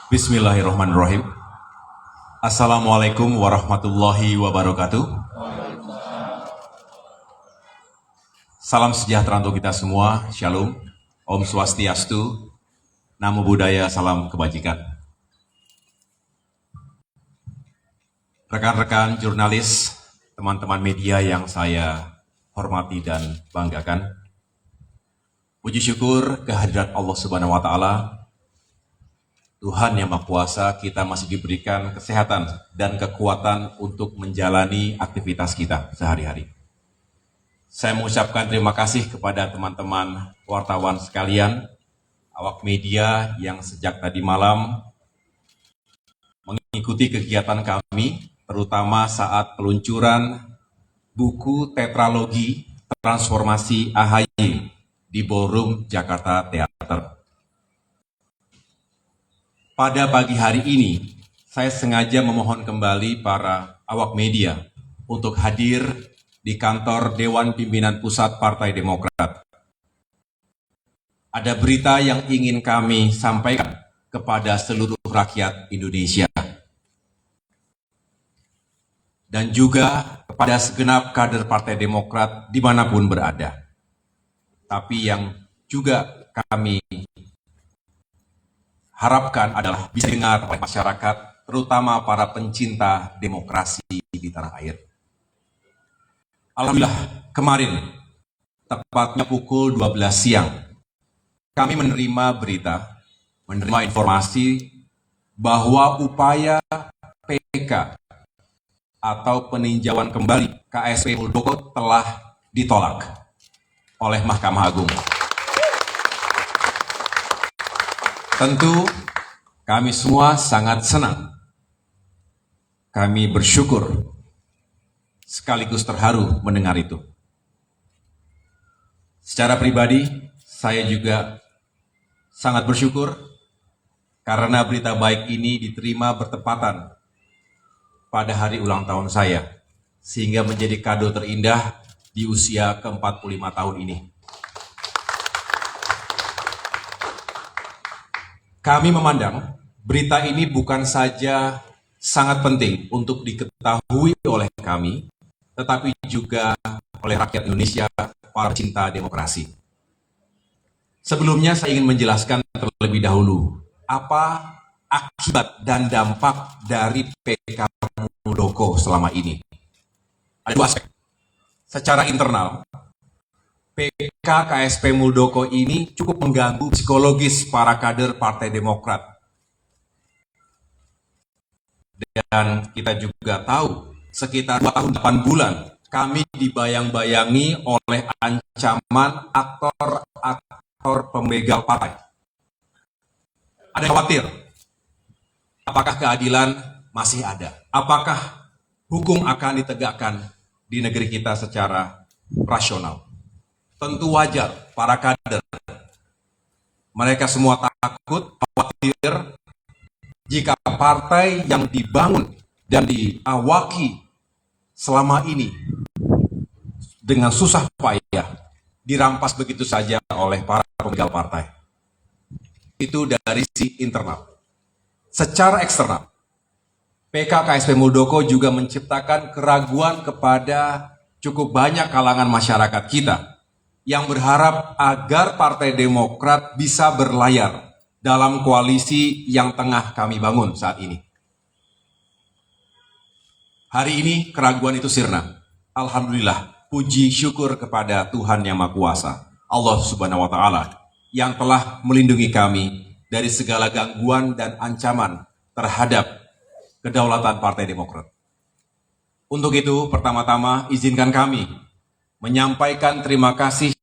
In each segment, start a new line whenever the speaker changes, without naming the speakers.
Bismillahirrahmanirrahim. Assalamualaikum warahmatullahi wabarakatuh. Salam sejahtera untuk kita semua. Shalom. Om Swastiastu. Namo Buddhaya. Salam kebajikan. Rekan-rekan jurnalis, teman-teman media yang saya hormati dan banggakan. Puji syukur kehadirat Allah Subhanahu wa Ta'ala. Tuhan yang Maha Kuasa, kita masih diberikan kesehatan dan kekuatan untuk menjalani aktivitas kita sehari-hari. Saya mengucapkan terima kasih kepada teman-teman wartawan sekalian, awak media yang sejak tadi malam mengikuti kegiatan kami, terutama saat peluncuran buku tetralogi Transformasi AHY di Ballroom Jakarta Theater. Pada pagi hari ini, saya sengaja memohon kembali para awak media untuk hadir di kantor Dewan Pimpinan Pusat Partai Demokrat. Ada berita yang ingin kami sampaikan kepada seluruh rakyat Indonesia dan juga kepada segenap kader Partai Demokrat dimanapun berada. Tapi yang juga kami harapkan adalah bisa dengar oleh masyarakat, terutama para pencinta demokrasi di tanah air. Alhamdulillah, kemarin, tepatnya pukul 12 siang, kami menerima berita, menerima informasi bahwa upaya PK atau peninjauan kembali KSP Muldoko telah ditolak oleh Mahkamah Agung. Tentu kami semua sangat senang, kami bersyukur, sekaligus terharu mendengar itu. Secara pribadi, saya juga sangat bersyukur karena berita baik ini diterima bertepatan pada hari ulang tahun saya, sehingga menjadi kado terindah di usia ke-45 tahun ini. Kami memandang berita ini bukan saja sangat penting untuk diketahui oleh kami, tetapi juga oleh rakyat Indonesia, para pecinta demokrasi. Sebelumnya saya ingin menjelaskan terlebih dahulu apa akibat dan dampak dari PK Muldoko selama ini. Ada dua aspek. Secara internal, PK KSP Muldoko ini cukup mengganggu psikologis para kader Partai Demokrat. Dan kita juga tahu, sekitar 2 tahun 8 bulan, kami dibayang-bayangi oleh ancaman aktor-aktor pembegal partai. Ada khawatir, apakah keadilan masih ada? Apakah hukum akan ditegakkan di negeri kita secara rasional? Tentu wajar para kader. Mereka semua takut, khawatir jika partai yang dibangun dan diawaki selama ini dengan susah payah dirampas begitu saja oleh para pembegal partai. Itu dari sisi internal. Secara eksternal, PK KSP Muldoko juga menciptakan keraguan kepada cukup banyak kalangan masyarakat kita yang berharap agar Partai Demokrat bisa berlayar dalam koalisi yang tengah kami bangun saat ini. Hari ini keraguan itu sirna. Alhamdulillah, puji syukur kepada Tuhan Yang Maha Kuasa, Allah Subhanahu wa Ta'ala, yang telah melindungi kami dari segala gangguan dan ancaman terhadap kedaulatan Partai Demokrat. Untuk itu, pertama-tama izinkan kami menyampaikan terima kasih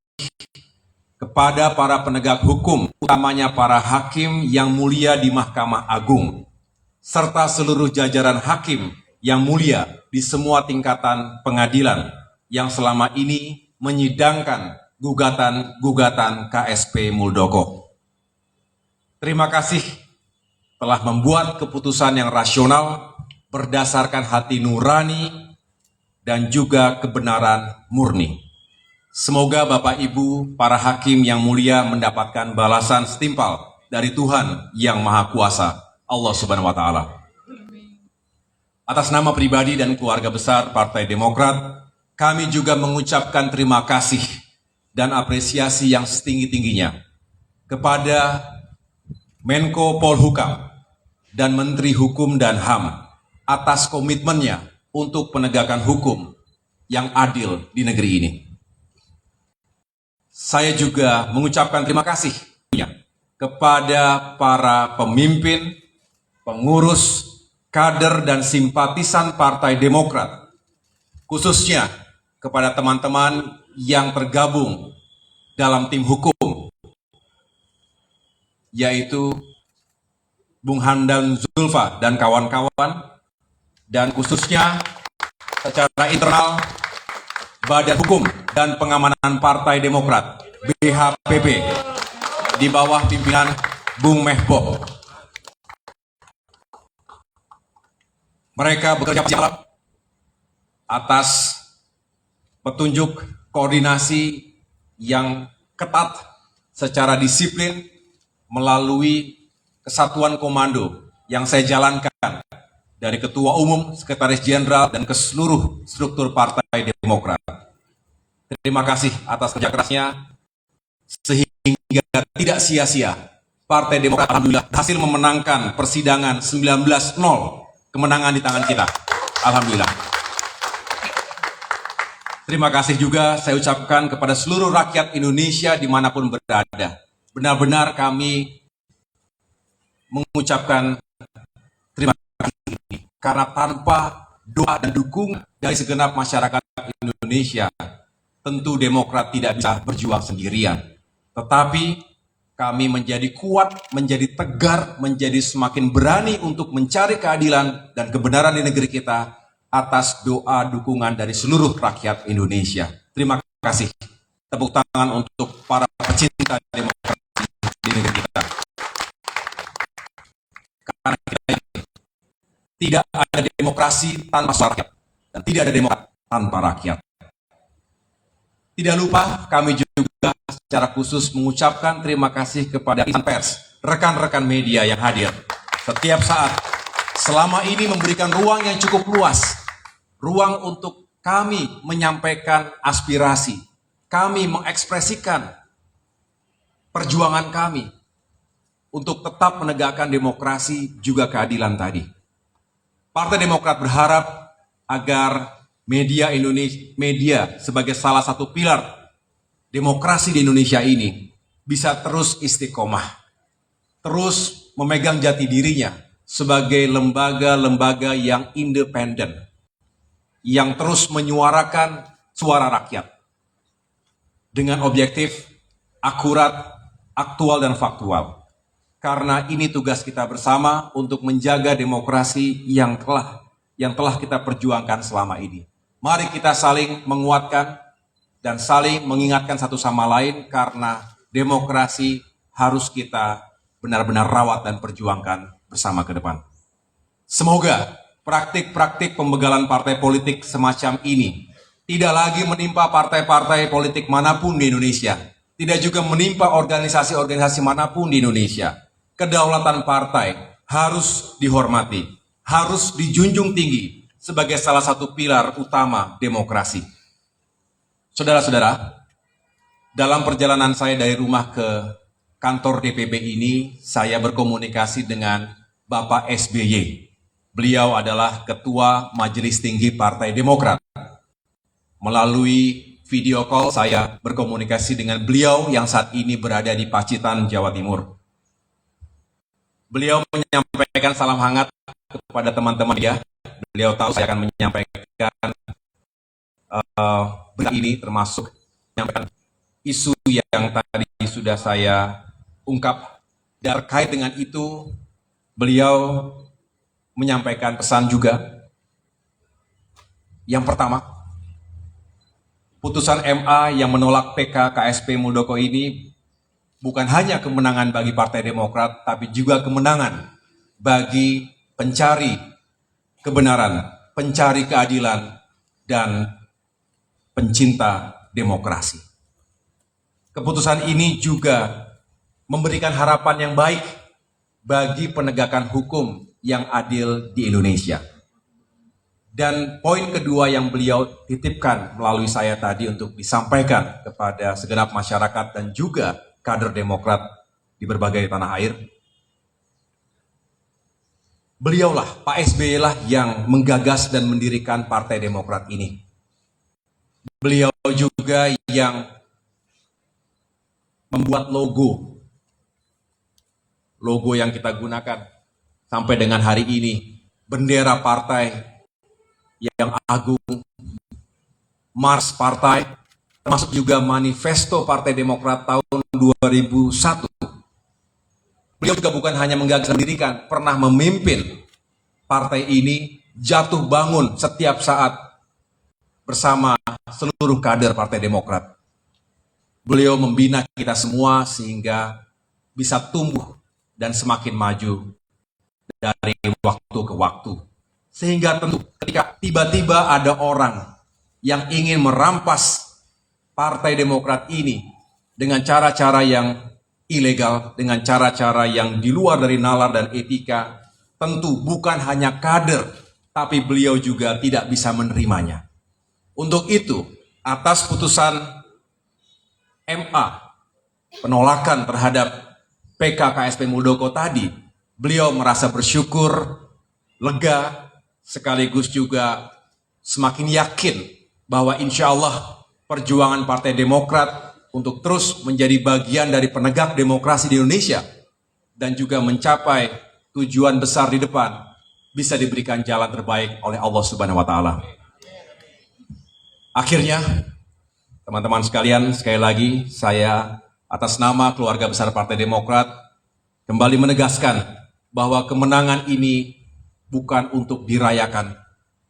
kepada para penegak hukum, utamanya para hakim yang mulia di Mahkamah Agung, serta seluruh jajaran hakim yang mulia di semua tingkatan pengadilan yang selama ini menyidangkan gugatan-gugatan KSP Muldoko. Terima kasih telah membuat keputusan yang rasional berdasarkan hati nurani dan juga kebenaran murni. Semoga Bapak Ibu, para hakim yang mulia mendapatkan balasan setimpal dari Tuhan Yang Maha Kuasa, Allah Subhanahu wa taala. Atas nama pribadi dan keluarga besar Partai Demokrat, kami juga mengucapkan terima kasih dan apresiasi yang setinggi-tingginya kepada Menko Polhukam dan Menteri Hukum dan HAM atas komitmennya untuk penegakan hukum yang adil di negeri ini. Saya juga mengucapkan terima kasih kepada para pemimpin, pengurus, kader, dan simpatisan Partai Demokrat, khususnya kepada teman-teman yang tergabung dalam tim hukum, yaitu Bung Hamdan Zulfa dan kawan-kawan, dan khususnya secara internal Badan Hukum dan Pengamanan Partai Demokrat BHPP di bawah pimpinan Bung Mehbob. Mereka bekerja siap atas petunjuk koordinasi yang ketat secara disiplin melalui kesatuan komando yang saya jalankan dari Ketua Umum, Sekretaris Jenderal, dan ke seluruh struktur Partai Demokrat. Terima kasih atas kerja kerasnya, sehingga tidak sia-sia Partai Demokrat alhamdulillah berhasil memenangkan persidangan 19-0, kemenangan di tangan kita. Alhamdulillah. Terima kasih juga saya ucapkan kepada seluruh rakyat Indonesia dimanapun berada. Benar-benar kami mengucapkan terima kasih karena tanpa doa dan dukungan dari segenap masyarakat Indonesia, tentu Demokrat tidak bisa berjuang sendirian. Tetapi kami menjadi kuat, menjadi tegar, menjadi semakin berani untuk mencari keadilan dan kebenaran di negeri kita atas doa dukungan dari seluruh rakyat Indonesia. Terima kasih. Tepuk tangan untuk para pecinta demokrasi di negeri kita. Karena kita tidak ada demokrasi tanpa rakyat, dan tidak ada demokrat tanpa rakyat. Tidak lupa kami juga secara khusus mengucapkan terima kasih kepada insan pers, rekan-rekan media yang hadir setiap saat. Selama ini memberikan ruang yang cukup luas, ruang untuk kami menyampaikan aspirasi, kami mengekspresikan perjuangan kami untuk tetap menegakkan demokrasi juga keadilan tadi. Partai Demokrat berharap agar media sebagai salah satu pilar demokrasi di Indonesia ini bisa terus istiqomah, terus memegang jati dirinya sebagai lembaga-lembaga yang independen, yang terus menyuarakan suara rakyat dengan objektif, akurat, aktual, dan faktual. Karena ini tugas kita bersama untuk menjaga demokrasi yang telah kita perjuangkan selama ini. Mari kita saling menguatkan dan saling mengingatkan satu sama lain, karena demokrasi harus kita benar-benar rawat dan perjuangkan bersama ke depan. Semoga praktik-praktik pembegalan partai politik semacam ini tidak lagi menimpa partai-partai politik manapun di Indonesia, tidak juga menimpa organisasi-organisasi manapun di Indonesia. Kedaulatan partai harus dihormati, harus dijunjung tinggi sebagai salah satu pilar utama demokrasi. Saudara-saudara, dalam perjalanan saya dari rumah ke kantor DPP ini, saya berkomunikasi dengan Bapak SBY. Beliau adalah Ketua Majelis Tinggi Partai Demokrat. Melalui video call saya berkomunikasi dengan beliau yang saat ini berada di Pacitan, Jawa Timur. Beliau menyampaikan salam hangat kepada teman-teman dia. Beliau tahu saya akan menyampaikan berita ini, termasuk menyampaikan isu yang tadi sudah saya ungkap. Dan terkait dengan itu, beliau menyampaikan pesan juga. Yang pertama, putusan MA yang menolak PK KSP Muldoko ini bukan hanya kemenangan bagi Partai Demokrat, tapi juga kemenangan bagi pencari kebenaran, pencari keadilan, dan pencinta demokrasi. Keputusan ini juga memberikan harapan yang baik bagi penegakan hukum yang adil di Indonesia. Dan poin kedua yang beliau titipkan melalui saya tadi untuk disampaikan kepada segenap masyarakat dan juga kader Demokrat di berbagai tanah air, beliaulah, Pak SBY lah yang menggagas dan mendirikan Partai Demokrat ini. Beliau juga yang membuat logo yang kita gunakan sampai dengan hari ini, bendera partai yang agung, Mars Partai, termasuk juga manifesto Partai Demokrat tahun 2001. Beliau juga bukan hanya menggagas mendirikan, pernah memimpin partai ini jatuh bangun setiap saat bersama seluruh kader Partai Demokrat. Beliau membina kita semua sehingga bisa tumbuh dan semakin maju dari waktu ke waktu. Sehingga tentu ketika tiba-tiba ada orang yang ingin merampas Partai Demokrat ini dengan cara-cara yang ilegal, dengan cara-cara yang di luar dari nalar dan etika, tentu bukan hanya kader, tapi beliau juga tidak bisa menerimanya. Untuk itu, atas putusan MA, penolakan terhadap PK KSP Muldoko tadi, beliau merasa bersyukur, lega, sekaligus juga semakin yakin bahwa insya Allah perjuangan Partai Demokrat untuk terus menjadi bagian dari penegak demokrasi di Indonesia dan juga mencapai tujuan besar di depan bisa diberikan jalan terbaik oleh Allah Subhanahu wa Ta'ala. Akhirnya, teman-teman sekalian, sekali lagi saya atas nama keluarga besar Partai Demokrat kembali menegaskan bahwa kemenangan ini bukan untuk dirayakan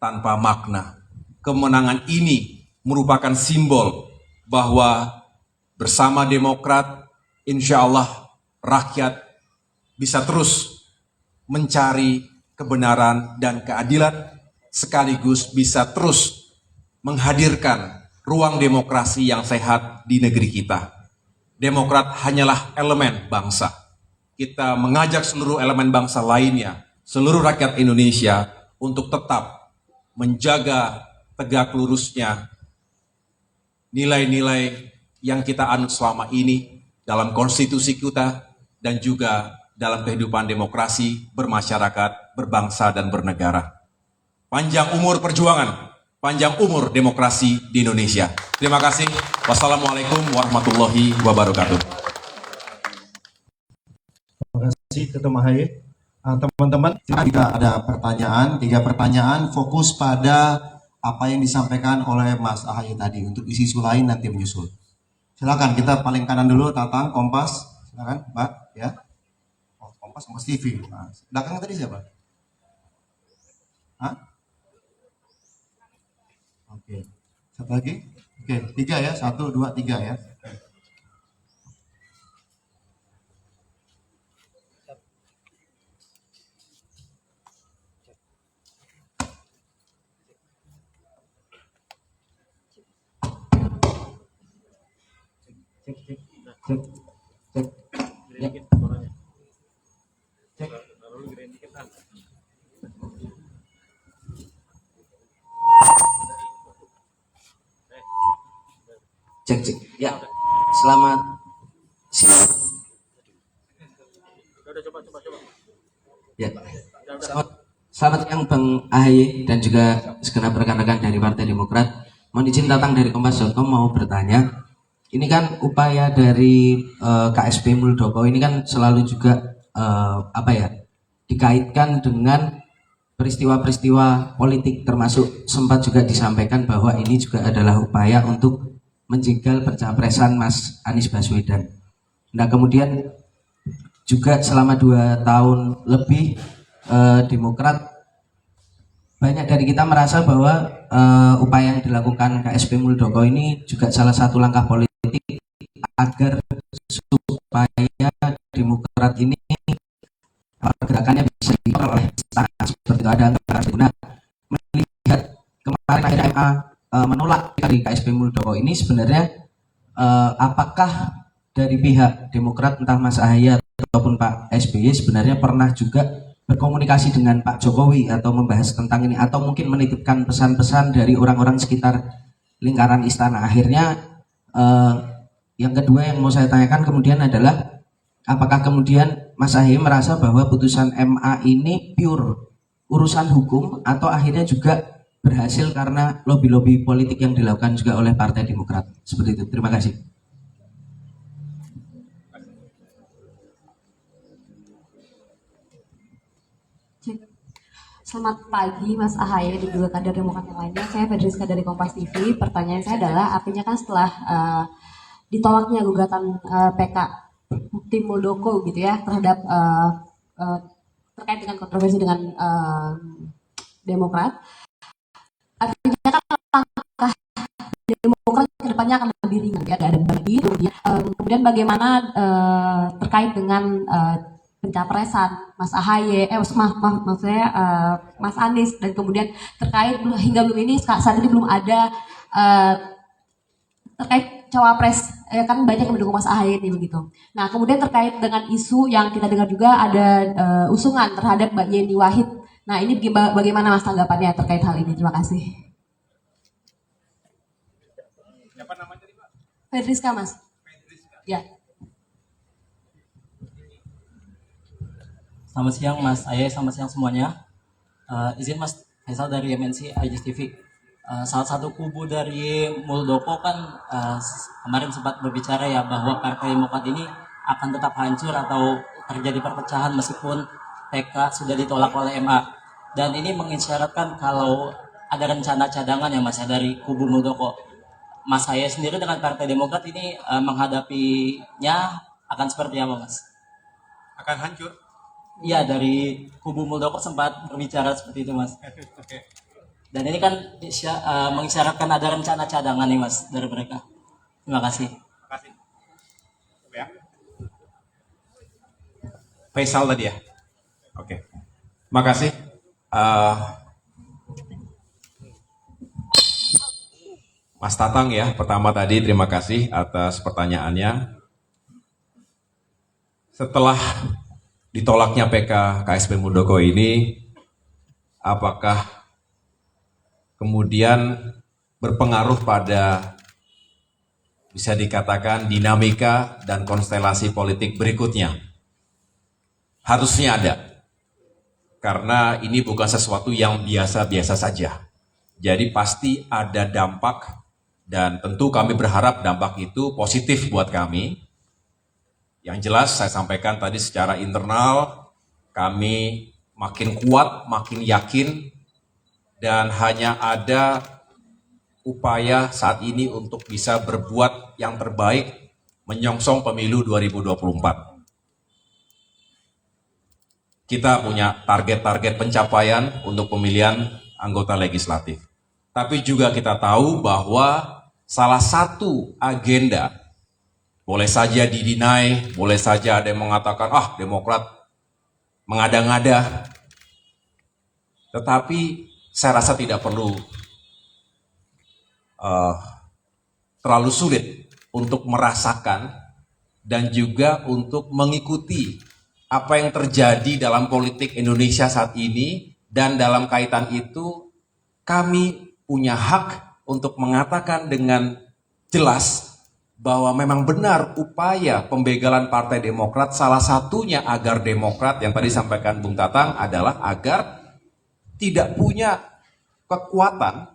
tanpa makna. Kemenangan ini merupakan simbol bahwa bersama Demokrat, insya Allah rakyat bisa terus mencari kebenaran dan keadilan, sekaligus bisa terus menghadirkan ruang demokrasi yang sehat di negeri kita. Demokrat hanyalah elemen bangsa. Kita mengajak seluruh elemen bangsa lainnya, seluruh rakyat Indonesia untuk tetap menjaga tegak lurusnya nilai-nilai yang kita anut selama ini dalam konstitusi kita dan juga dalam kehidupan demokrasi, bermasyarakat, berbangsa, dan bernegara. Panjang umur perjuangan, panjang umur demokrasi di Indonesia. Terima kasih. Wassalamualaikum warahmatullahi wabarakatuh.
Terima kasih Ketum AHY. Teman-teman, jika ada pertanyaan, 3 pertanyaan fokus pada apa yang disampaikan oleh Mas AHY tadi. Untuk isu-isu lain nanti menyusul. Silakan, kita paling kanan dulu, Tatang, Kompas. Silakan, Mbak. Ya. Oh, Kompas TV. Nah, belakang tadi siapa? Hah? Oke. Satu lagi? Oke, 3 ya. 1, 2, 3 ya. Cek. Ya.
Cek. Ya, selamat siang. Ya, selamat siang Bang AHY dan juga segenap rekan-rekan dari Partai Demokrat. Mohon izin Tatang dari Kompas.com mau bertanya. Ini kan upaya dari KSP Muldoko ini kan selalu juga dikaitkan dengan peristiwa-peristiwa politik, termasuk sempat juga disampaikan bahwa ini juga adalah upaya untuk menjegal pencapresan Mas Anies Baswedan. Nah kemudian juga selama 2 tahun lebih Demokrat, banyak dari kita merasa bahwa upaya yang dilakukan KSP Muldoko ini juga salah satu langkah politik agar supaya Demokrat ini gerakannya bisa dikontrol oleh istana seperti itu. Ada nah, melihat kemarin akhirnya MA menolak dari KSP Muldoko ini sebenarnya apakah dari pihak Demokrat entah Mas AHY atau ataupun Pak SBY sebenarnya pernah juga berkomunikasi dengan Pak Jokowi atau membahas tentang ini, atau mungkin menitipkan pesan-pesan dari orang-orang sekitar lingkaran istana. Akhirnya yang kedua yang mau saya tanyakan kemudian adalah apakah kemudian Mas Ahy merasa bahwa putusan MA ini pure urusan hukum atau akhirnya juga berhasil karena lobby-lobby politik yang dilakukan juga oleh Partai Demokrat? Seperti itu. Terima kasih.
Selamat pagi Mas Ahaye dan juga kader Demokrat yang lainnya. Saya Fedriska dari Kompas TV. Pertanyaan saya adalah artinya kan setelah ditolaknya gugatan PK tim Muldoko gitu ya terhadap terkait dengan kontroversi dengan Demokrat, artinya kan langkah Demokrat ke depannya akan lebih ringan ya, ada lagi. Kemudian bagaimana terkait dengan pencapresan Mas Ahaye, maksudnya Mas Anies, dan kemudian terkait hingga belum ini saat ini belum ada terkait cawapres, kan banyak yang mendukung Mas Ahaye ini begitu. Nah kemudian terkait dengan isu yang kita dengar juga ada usungan terhadap Mbak Yeni Wahid. Nah ini bagaimana Mas tanggapannya terkait hal ini? Terima kasih.
Siapa namanya tadi, Pak?
Fedriska Mas. Ya.
Selamat siang Mas Aye, selamat siang semuanya. Izin Mas Faisal dari MNC IJS TV. Salah satu kubu dari Muldoko kan kemarin sempat berbicara ya bahwa Partai Demokrat ini akan tetap hancur atau terjadi perpecahan meskipun PK sudah ditolak oleh MA. Dan ini mengisyaratkan kalau ada rencana cadangan ya Mas ya dari kubu Muldoko. Mas Aye sendiri dengan Partai Demokrat ini menghadapinya akan seperti apa Mas?
Akan hancur.
Iya, dari kubu Muldoko sempat berbicara seperti itu Mas.
Oke.
Dan ini kan mengisyaratkan ada rencana cadangan nih Mas dari mereka. Terima kasih.
Terima kasih. Ya. Faisal tadi ya. Oke. Makasih. Mas Tatang ya, pertama tadi terima kasih atas pertanyaannya. Setelah ditolaknya PK KSP Muldoko ini, apakah kemudian berpengaruh pada bisa dikatakan dinamika dan konstelasi politik berikutnya? Harusnya ada, karena ini bukan sesuatu yang biasa-biasa saja. Jadi pasti ada dampak, dan tentu kami berharap dampak itu positif buat kami. Yang jelas saya sampaikan tadi secara internal, kami makin kuat, makin yakin, dan hanya ada upaya saat ini untuk bisa berbuat yang terbaik menyongsong pemilu 2024. Kita punya target-target pencapaian untuk pemilihan anggota legislatif. Tapi juga kita tahu bahwa salah satu agenda boleh saja didinai, boleh saja ada yang mengatakan, Demokrat mengada-ngada. Tetapi saya rasa tidak perlu terlalu sulit untuk merasakan dan juga untuk mengikuti apa yang terjadi dalam politik Indonesia saat ini, dan dalam kaitan itu kami punya hak untuk mengatakan dengan jelas bahwa memang benar upaya pembegalan Partai Demokrat, salah satunya agar Demokrat yang tadi sampaikan Bung Tatang adalah agar tidak punya kekuatan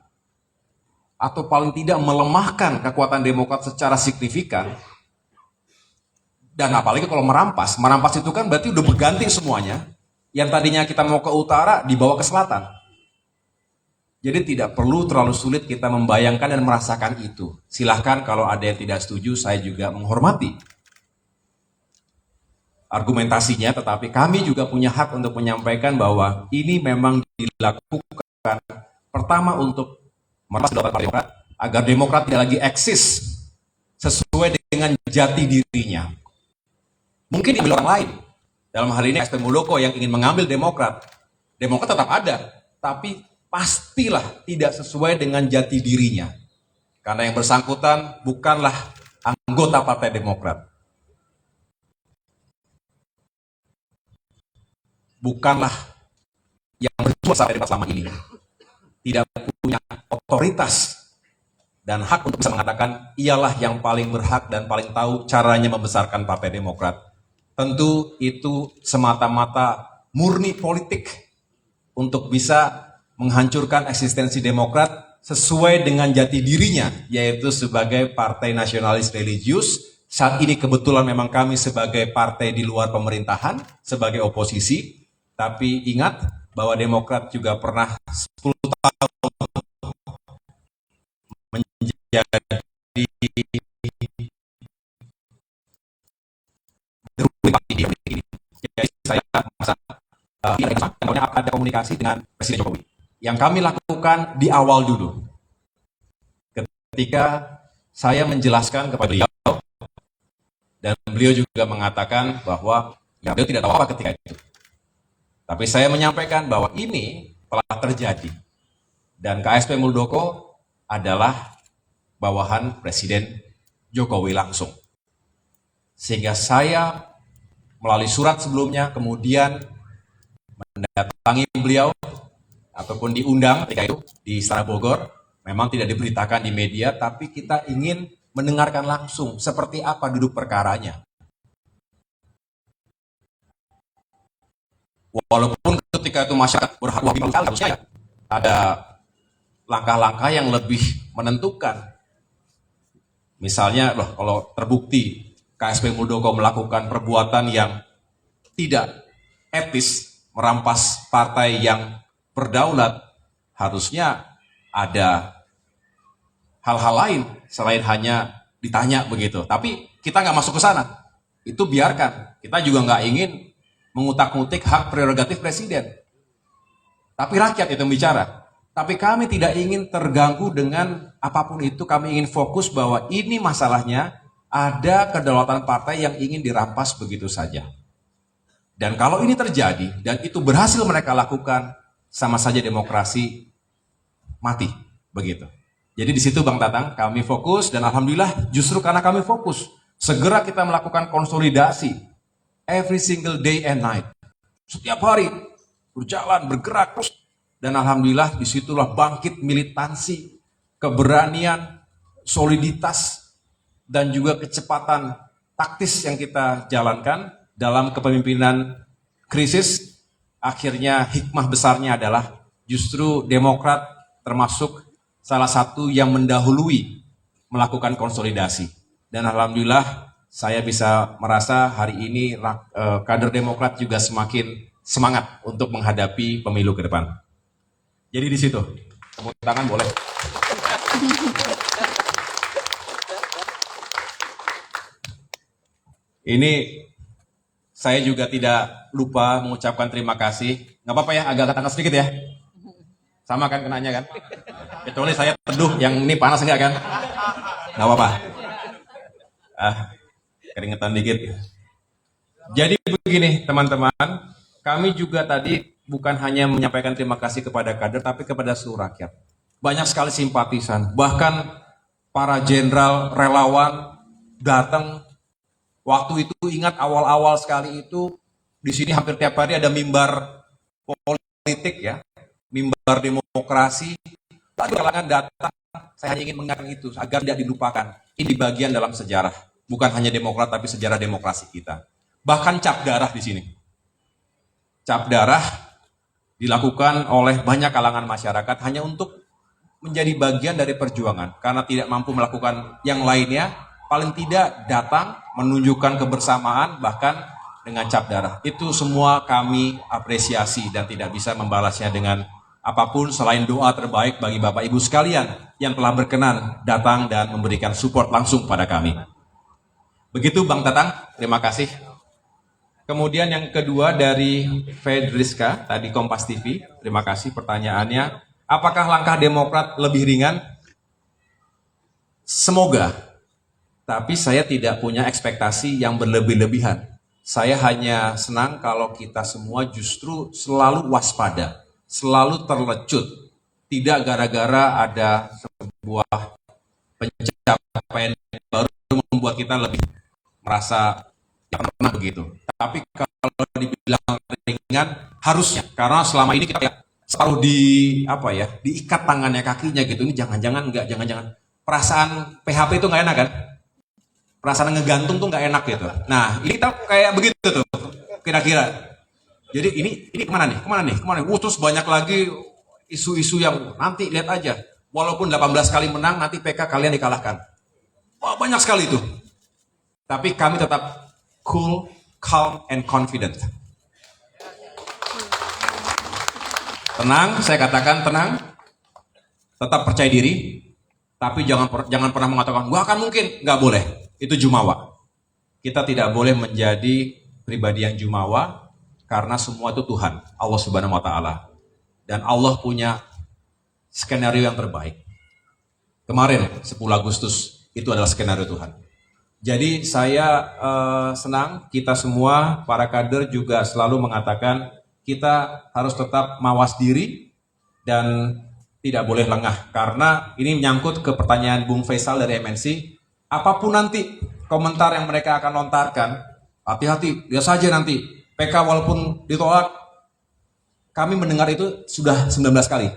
atau paling tidak melemahkan kekuatan Demokrat secara signifikan. Dan apalagi kalau merampas itu kan berarti udah berganti semuanya. Yang tadinya kita mau ke utara dibawa ke selatan. Jadi tidak perlu terlalu sulit kita membayangkan dan merasakan itu. Silahkan kalau ada yang tidak setuju, saya juga menghormati argumentasinya, tetapi kami juga punya hak untuk menyampaikan bahwa ini memang dilakukan pertama untuk merampas Partai Demokrat, agar Demokrat tidak lagi eksis sesuai dengan jati dirinya. Mungkin di orang lain, dalam hal ini KSP Muldoko yang ingin mengambil Demokrat tetap ada, tapi pastilah tidak sesuai dengan jati dirinya. Karena yang bersangkutan bukanlah anggota Partai Demokrat. bukanlah yang berjuang sampai selama ini, tidak punya otoritas dan hak untuk bisa mengatakan ialah yang paling berhak dan paling tahu caranya membesarkan Partai Demokrat. Tentu itu semata-mata murni politik untuk bisa menghancurkan eksistensi Demokrat sesuai dengan jati dirinya, yaitu sebagai partai nasionalis religius. Saat ini kebetulan memang kami sebagai partai di luar pemerintahan, sebagai oposisi, tapi ingat bahwa Demokrat juga pernah 10 tahun menjadi jadi saya merasa ada komunikasi dengan Presiden Jokowi. Yang kami lakukan di awal dulu, ketika saya menjelaskan kepada beliau, dan beliau juga mengatakan bahwa ya beliau tidak tahu apa ketika itu. Tapi saya menyampaikan bahwa ini telah terjadi. Dan KSP Muldoko adalah bawahan Presiden Jokowi langsung. Sehingga saya melalui surat sebelumnya kemudian mendatangi beliau ataupun diundang ketika itu di Istana Bogor. Memang tidak diberitakan di media, tapi kita ingin mendengarkan langsung seperti apa duduk perkaranya. Walaupun ketika itu masyarakat berhak harusnya ada langkah-langkah yang lebih menentukan. Misalnya, loh, kalau terbukti KSP Muldoko melakukan perbuatan yang tidak etis, merampas partai yang berdaulat, harusnya ada hal-hal lain selain hanya ditanya begitu. Tapi kita nggak masuk ke sana. Itu biarkan. Kita juga nggak ingin mengutak-ngutik hak prerogatif presiden. Tapi rakyat itu yang bicara. Tapi kami tidak ingin terganggu dengan apapun itu. Kami ingin fokus bahwa ini masalahnya ada kedaulatan partai yang ingin dirampas begitu saja. Dan kalau ini terjadi dan itu berhasil mereka lakukan, sama saja demokrasi mati begitu. Jadi di situ Bang Tatang kami fokus, dan alhamdulillah justru karena kami fokus, segera kita melakukan konsolidasi every single day and night. Setiap hari berjalan, bergerak terus, dan alhamdulillah disitulah bangkit militansi, keberanian, soliditas, dan juga kecepatan taktis yang kita jalankan dalam kepemimpinan krisis. Akhirnya hikmah besarnya adalah justru Demokrat termasuk salah satu yang mendahului melakukan konsolidasi. Dan alhamdulillah saya bisa merasa hari ini kader Demokrat juga semakin semangat untuk menghadapi pemilu ke depan. Jadi di situ, tepuk tangan boleh. Ini saya juga tidak lupa mengucapkan terima kasih. Nggak apa-apa ya, agak ketangkap sedikit ya. Sama kan kenanya kan? Kecuali saya teduh, yang ini panas enggak kan? Nggak apa-apa. Keringetan dikit. Jadi begini teman-teman, kami juga tadi bukan hanya menyampaikan terima kasih kepada kader, tapi kepada seluruh rakyat. Banyak sekali simpatisan, bahkan para jenderal relawan datang. Waktu itu ingat awal-awal sekali itu, di sini hampir tiap hari ada mimbar politik ya, mimbar demokrasi. Lalu kalangan datang, saya hanya ingin mengingatkan itu agar tidak dilupakan. Ini bagian dalam sejarah, bukan hanya Demokrat tapi sejarah demokrasi kita. Bahkan cap darah di sini. Cap darah dilakukan oleh banyak kalangan masyarakat hanya untuk menjadi bagian dari perjuangan. Karena tidak mampu melakukan yang lainnya, paling tidak datang menunjukkan kebersamaan bahkan dengan cap darah. Itu semua kami apresiasi dan tidak bisa membalasnya dengan apapun selain doa terbaik bagi Bapak Ibu sekalian yang telah berkenan datang dan memberikan support langsung pada kami. Begitu Bang Tatang, terima kasih. Kemudian yang kedua dari Fedriska, tadi Kompas TV, terima kasih pertanyaannya. Apakah langkah Demokrat lebih ringan? Semoga. Tapi saya tidak punya ekspektasi yang berlebih-lebihan. Saya hanya senang kalau kita semua justru selalu waspada, selalu terlecut. Tidak gara-gara ada sebuah pencapaian baru membuat kita lebih merasa pernah begitu. Tapi kalau dibilang ringan, persaingan harusnya, karena selama ini kita kayak separuh diikat tangannya kakinya gitu. Ini jangan-jangan perasaan PHP itu nggak enak kan? Perasaan ngegantung tuh nggak enak gitu. Nah, ini kita kayak begitu tuh kira-kira. Jadi ini kemana nih? Terus banyak lagi isu-isu yang nanti lihat aja. Walaupun 18 kali menang, nanti PK kalian dikalahkan. Wah, banyak sekali itu. Tapi kami tetap cool, calm, and confident. Tenang, saya katakan tenang. Tetap percaya diri. Tapi jangan pernah mengatakan, gak akan mungkin. Gak boleh. Itu jumawa. Kita tidak boleh menjadi pribadi yang jumawa, karena semua itu Tuhan, Allah Subhanahu wa Ta'ala. Dan Allah punya skenario yang terbaik. Kemarin 10 Agustus itu adalah skenario Tuhan. Jadi saya senang kita semua para kader juga selalu mengatakan kita harus tetap mawas diri dan tidak boleh lengah, karena ini menyangkut ke pertanyaan Bung Faisal dari MNC. Apapun nanti komentar yang mereka akan lontarkan, hati-hati, lihat saja nanti PK walaupun ditolak. Kami mendengar itu sudah 19 kali.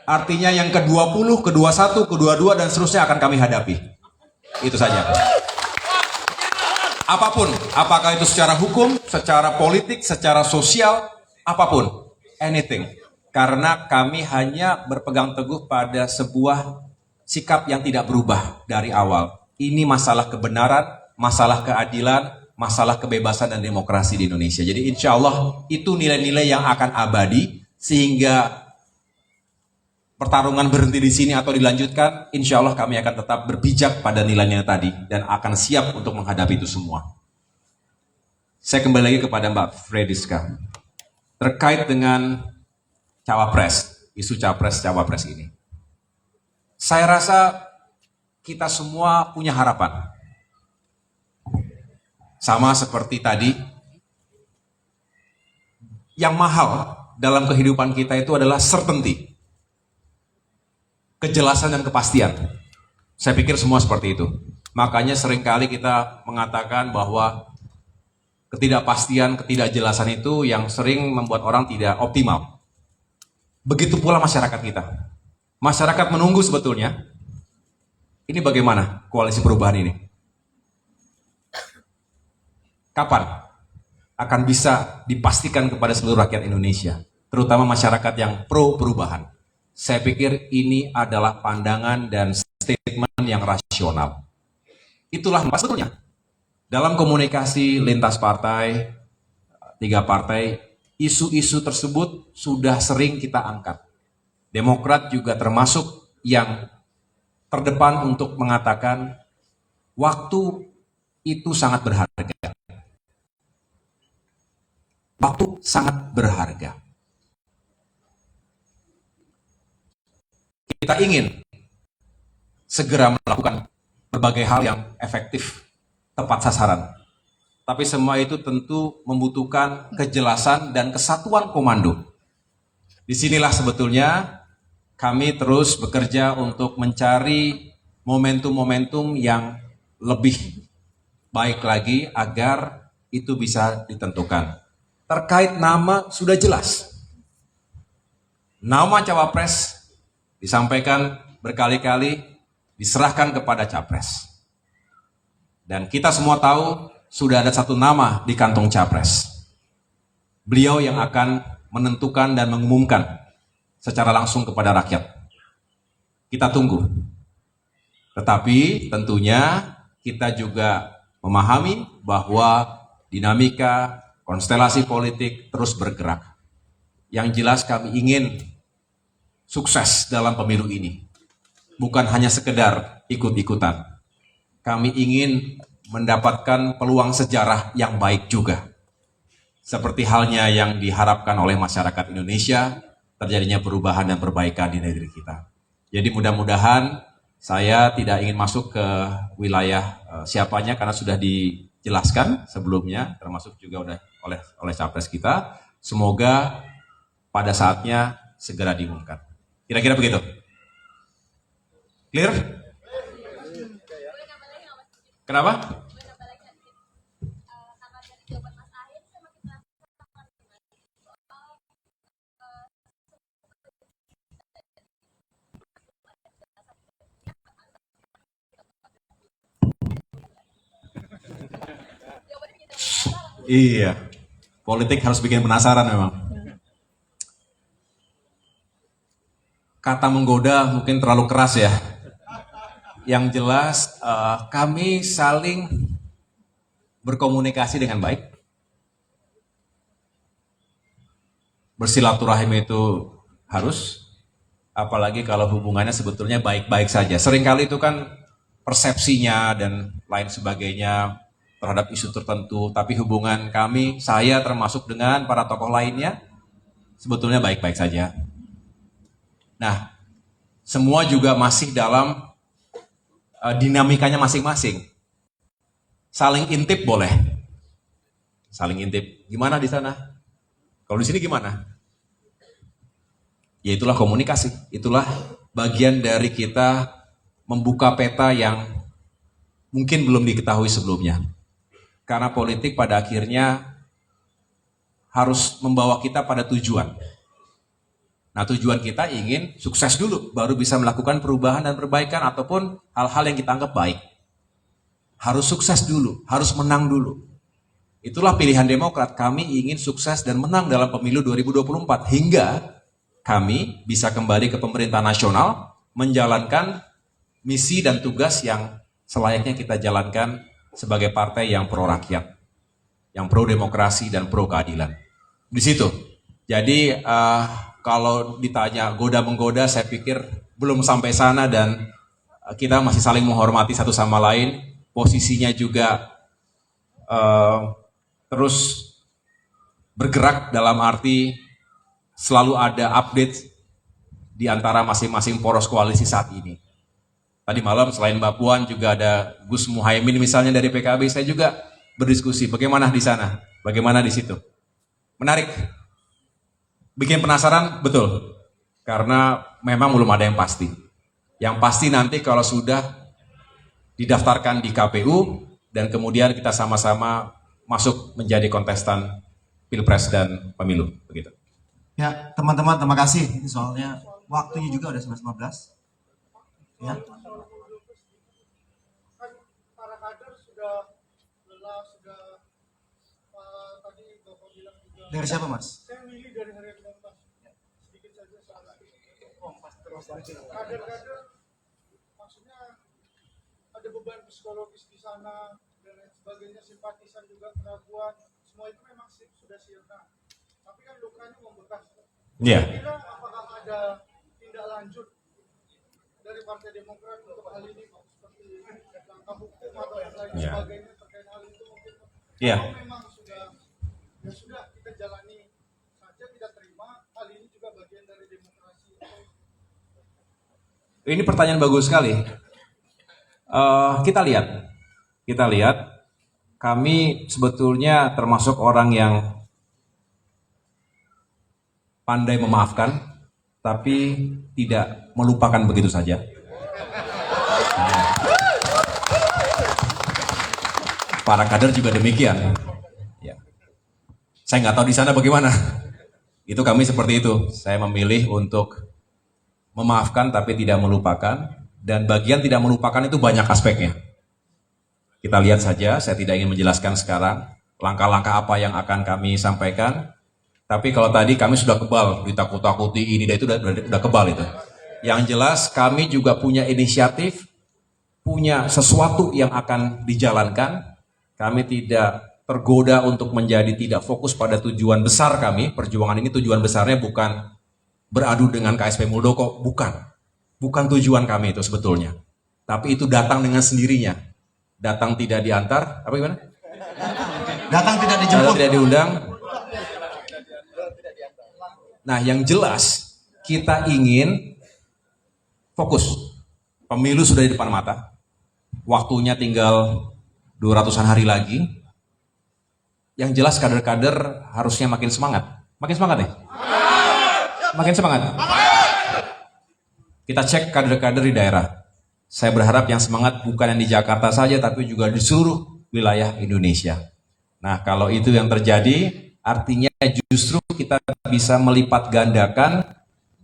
Artinya yang ke-20, ke-21, ke-22 dan seterusnya akan kami hadapi. Itu saja. Apapun, apakah itu secara hukum, secara politik, secara sosial, apapun, anything. Karena kami hanya berpegang teguh pada sebuah sikap yang tidak berubah dari awal. Ini masalah kebenaran, masalah keadilan, masalah kebebasan dan demokrasi di Indonesia. Jadi insya Allah itu nilai-nilai yang akan abadi, sehingga pertarungan berhenti di sini atau dilanjutkan, insya Allah kami akan tetap berpijak pada nilainya tadi dan akan siap untuk menghadapi itu semua. Saya kembali lagi kepada Mbak Frediska terkait dengan cawapres, isu cawapres ini. Saya rasa kita semua punya harapan. Sama seperti tadi, yang mahal dalam kehidupan kita itu adalah certainty, kejelasan dan kepastian. Saya pikir semua seperti itu. Makanya seringkali kita mengatakan bahwa ketidakpastian, ketidakjelasan itu yang sering membuat orang tidak optimal. Begitu pula masyarakat kita. Masyarakat menunggu sebetulnya. Ini bagaimana koalisi perubahan ini? Kapan akan bisa dipastikan kepada seluruh rakyat Indonesia, terutama masyarakat yang pro perubahan? Saya pikir ini adalah pandangan dan statement yang rasional. Itulah sebetulnya dalam komunikasi lintas partai, 3 partai, isu-isu tersebut sudah sering kita angkat. Demokrat juga termasuk yang terdepan untuk mengatakan waktu itu sangat berharga. Waktu sangat berharga. Kita ingin segera melakukan berbagai hal yang efektif, tepat sasaran. Tapi semua itu tentu membutuhkan kejelasan dan kesatuan komando. Disinilah sebetulnya kami terus bekerja untuk mencari momentum-momentum yang lebih baik lagi agar itu bisa ditentukan. Terkait nama sudah jelas. Nama cawapres disampaikan berkali-kali, diserahkan kepada capres. Dan kita semua tahu sudah ada satu nama di kantong capres. Beliau yang akan menentukan dan mengumumkan secara langsung kepada rakyat. Kita tunggu. Tetapi tentunya kita juga memahami bahwa dinamika konstelasi politik terus bergerak. Yang jelas kami ingin sukses dalam pemilu ini. Bukan hanya sekedar ikut-ikutan. Kami ingin mendapatkan peluang sejarah yang baik juga. Seperti halnya yang diharapkan oleh masyarakat Indonesia, terjadinya perubahan dan perbaikan di negeri kita. Jadi mudah-mudahan saya tidak ingin masuk ke wilayah siapanya karena sudah dijelaskan sebelumnya, termasuk juga oleh capres kita. Semoga pada saatnya segera diumumkan. Kira-kira begitu. Clear? Kenapa? Iya, politik harus bikin penasaran memang. Kata menggoda mungkin terlalu keras ya. Yang jelas kami saling berkomunikasi dengan baik. Bersilaturahim itu harus, apalagi kalau hubungannya sebetulnya baik-baik saja. Seringkali itu kan persepsinya dan lain sebagainya terhadap isu tertentu, tapi hubungan kami, saya termasuk dengan para tokoh lainnya, sebetulnya baik-baik saja. Nah, semua juga masih dalam dinamikanya masing-masing. Saling intip boleh. Saling intip. Gimana di sana? Kalau di sini gimana? Ya itulah komunikasi. Itulah bagian dari kita membuka peta yang mungkin belum diketahui sebelumnya. Karena politik pada akhirnya harus membawa kita pada tujuan. Nah, tujuan kita ingin sukses dulu, baru bisa melakukan perubahan dan perbaikan ataupun hal-hal yang kita anggap baik. Harus sukses dulu, harus menang dulu. Itulah pilihan Demokrat, kami ingin sukses dan menang dalam pemilu 2024 hingga kami bisa kembali ke pemerintah nasional menjalankan misi dan tugas yang selayaknya kita jalankan sebagai partai yang pro rakyat, yang pro demokrasi dan pro keadilan. Di situ. Jadi kalau ditanya goda-menggoda, saya pikir belum sampai sana dan kita masih saling menghormati satu sama lain. Posisinya juga terus bergerak dalam arti selalu ada update di antara masing-masing poros koalisi saat ini. Tadi malam selain Mbak Puan juga ada Gus Muhaimin misalnya dari PKB, saya juga berdiskusi bagaimana di sana, bagaimana di situ. Menarik. Bikin penasaran, betul. Karena memang belum ada yang pasti. Yang pasti nanti kalau sudah didaftarkan di KPU dan kemudian kita sama-sama masuk menjadi kontestan Pilpres dan Pemilu, begitu.
Ya, teman-teman, terima kasih. Ini soalnya waktunya juga udah 19.15. Ya.
Para kader sudah lelah, sudah tadi Bapak bilang juga.
Dari siapa, Mas?
Saya milih dari Harian Kompas. Sedikit saja soal Kompas terus. Kader-kader, maksudnya ada beban psikologis di sana dan lain sebagainya, simpatisan juga keraguan. Semua itu memang sudah sirna. Tapi kan lukanya membekas.
Iya.
Kira apakah ada tindak lanjut dari Partai Demokrat untuk hal ini, seperti langkah hukum atau yang lain sebagainya terkait hal itu mungkin?
Iya.
Kalau memang sudah kita jalani saja, kita terima, hal ini juga bagian dari demokrasi.
Ini pertanyaan bagus sekali. Kita lihat, kami sebetulnya termasuk orang yang pandai memaafkan, tapi tidak melupakan begitu saja. Para kader juga demikian. Ya. Saya nggak tahu di sana bagaimana. Itu kami seperti itu. Saya memilih untuk memaafkan tapi tidak melupakan. Dan bagian tidak melupakan itu banyak aspeknya. Kita lihat saja, saya tidak ingin menjelaskan sekarang langkah-langkah apa yang akan kami sampaikan. Tapi kalau tadi kami sudah kebal, ditakut-takuti ini dan itu udah kebal itu. Yang jelas kami juga punya inisiatif, punya sesuatu yang akan dijalankan. Kami tidak tergoda untuk menjadi tidak fokus pada tujuan besar kami. Perjuangan ini tujuan besarnya bukan beradu dengan KSP Muldoko, bukan. Bukan tujuan kami itu sebetulnya. Tapi itu datang dengan sendirinya. Datang tidak diantar, apa gimana?
Datang tidak dijemput.
Datang tidak diundang. Nah, yang jelas kita ingin fokus. Pemilu sudah di depan mata. Waktunya tinggal 200-an hari lagi. Yang jelas kader-kader harusnya makin semangat. Makin semangat ya? Makin semangat. Kita cek kader-kader di daerah. Saya berharap yang semangat bukan yang di Jakarta saja, tapi juga di seluruh wilayah Indonesia. Nah, kalau itu yang terjadi, artinya justru kita bisa melipat gandakan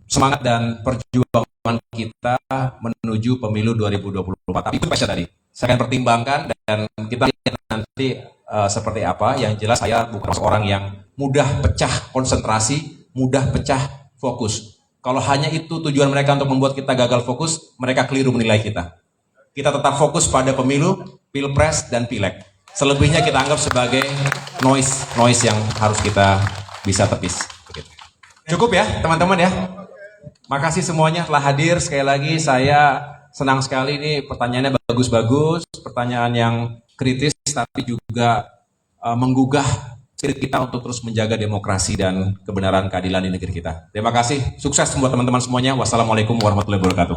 semangat dan perjuangan kita menuju pemilu 2024. Tapi itu pasca tadi. Saya akan pertimbangkan dan kita lihat nanti seperti apa. Yang jelas saya bukan seorang yang mudah pecah konsentrasi, mudah pecah fokus. Kalau hanya itu tujuan mereka untuk membuat kita gagal fokus, mereka keliru menilai kita. Kita tetap fokus pada pemilu, pilpres, dan pileg. Selebihnya kita anggap sebagai noise yang harus kita bisa tepis. Begitu. Cukup ya teman-teman ya. Makasih semuanya telah hadir. Sekali lagi saya senang sekali, ini pertanyaannya bagus-bagus, pertanyaan yang kritis tapi juga menggugah spirit kita untuk terus menjaga demokrasi dan kebenaran keadilan di negeri kita. Terima kasih, sukses buat teman-teman semuanya. Wassalamualaikum warahmatullahi wabarakatuh.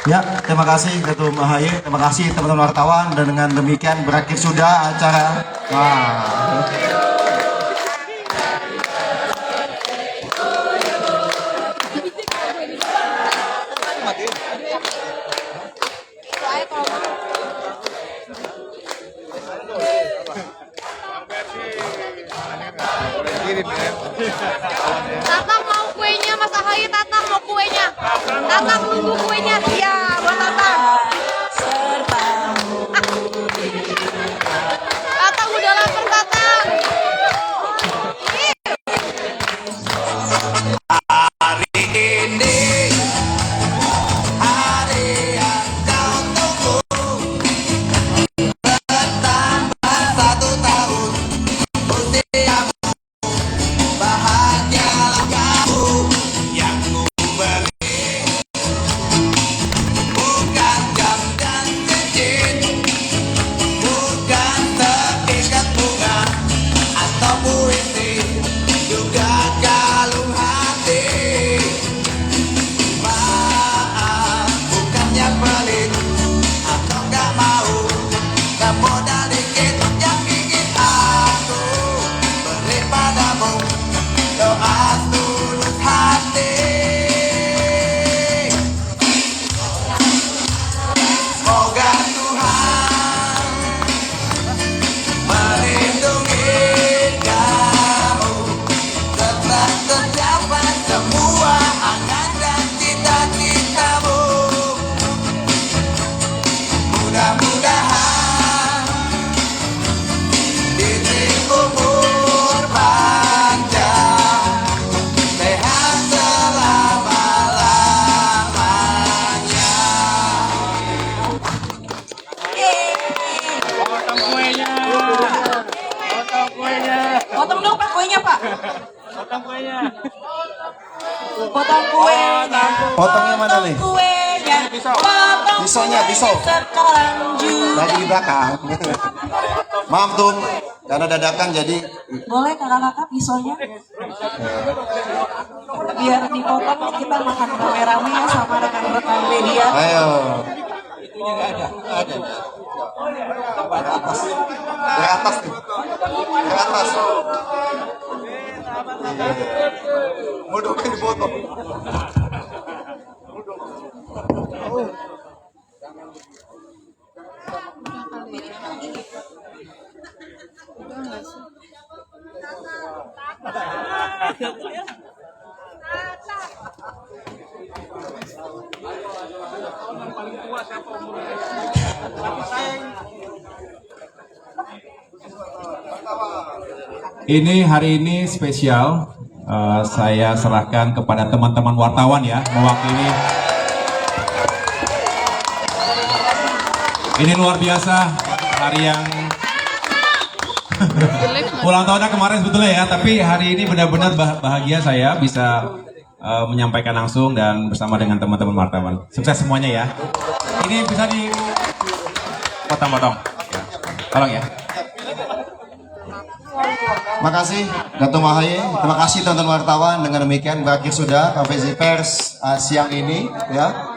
Ya, terima kasih Ketum AHY, terima kasih teman-teman wartawan, dan dengan demikian berakhir sudah acara.
Tatang mau kuenya, Mas AHY. Tatang mau kuenya. Tatang tunggu kuenya. Iya, buat Tatang. Tatang udah lapar, Tatang.
Potong dong Pak kuenya Pak. Potong kuenya. Potong kuenya.
Potongnya mana nih?
Kuenya. Potong
Pisaunya, pisau.
sekarang juga.
Lagi di belakang. Maaf Tum, karena dadakan jadi.
Boleh kakak-kakak pisaunya? Biar dipotong kita makan rame-rame ya sama rekan-rekan media.
Ayo. Ke atas nih. Ke atas. Muduknya dipotong.
Ini hari ini spesial, saya serahkan kepada teman-teman wartawan ya, mewakili. Ini luar biasa, hari yang ulang tahunnya kemarin sebetulnya ya, tapi hari ini benar-benar bahagia saya bisa menyampaikan langsung dan bersama dengan teman-teman wartawan. Sukses semuanya ya. Ini bisa dipotong-potong, tolong ya.
Terima kasih Ketum AHY, terima kasih teman-teman wartawan. Dengan demikian berakhir sudah konferensi pers siang ini ya.